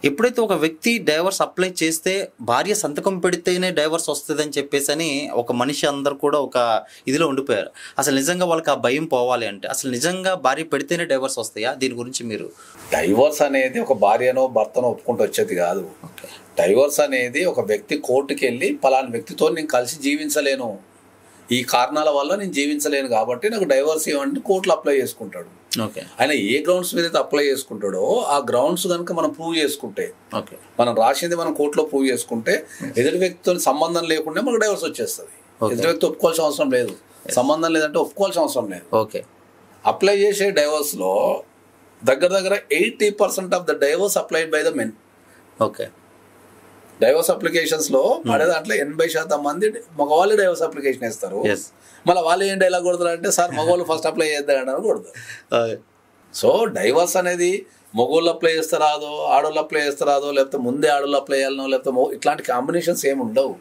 ఎప్పుడైతే ఒక వ్యక్తి డైవర్స్ అప్లై చేస్తే భార్య సంతకం పెడితేనే డైవర్స్ వస్తుందని చెప్పేసి అని ఒక మనిషి అందరు కూడా ఒక ఇదిలో ఉండిపోయారు. అసలు నిజంగా వాళ్ళకి ఆ భయం పోవాలి అంటే అసలు నిజంగా భార్య పెడితేనే డైవర్స్ వస్తాయా? దీని గురించి మీరు. డైవర్స్ అనేది ఒక భార్యనో భర్తనో ఒప్పుకుంటూ వచ్చేది కాదు. డైవర్స్ అనేది ఒక వ్యక్తి కోర్టుకి వెళ్ళి పలానా వ్యక్తితో నేను కలిసి జీవించలేను, ఈ కారణాల వల్ల నేను జీవించలేను కాబట్టి నాకు డైవర్స్ ఇవ్వండి కోర్టులో అప్లై చేసుకుంటాడు. ఆయన ఏ గ్రౌండ్స్ మీద అయితే అప్లై చేసుకుంటాడో ఆ గ్రౌండ్స్ కనుక మనం ప్రూవ్ చేసుకుంటే, మనం రాసింది మనం కోర్టులో ప్రూవ్ చేసుకుంటే ఎదుటి వ్యక్తితో సంబంధం లేకుండా మనకు డైవర్స్ వచ్చేస్తుంది. ఎదుటి వ్యక్తి ఒప్పుకోవాల్సిన అవసరం లేదు, సంబంధం లేదంటే ఒప్పుకోవాల్సిన అవసరం లేదు. అప్లై చేసే డైవర్స్ లో దగ్గర 80% of the divorce applied by the men. Divorce applications లో పడే దాంట్లో 80% మంది మగవాళ్ళు డైవర్స్ అప్లికేషన్ వేస్తారు. మళ్ళీ వాళ్ళు ఏం డైలాగ్ కొడతారు అంటే, సార్ మగవాళ్ళు ఫస్ట్ అప్లై చేద్దామని కొడతారు. సో డైవర్స్ అనేది మగవాళ్ళు అప్లై చేస్తారాదో, ఆడవాళ్ళు అప్లై చేస్తారాదో, లేకపోతే ముందే ఆడవాళ్ళు అప్లై చేయాలనో, లేకపోతే ఇట్లాంటి కాంబినేషన్స్ ఏమి ఉండవు.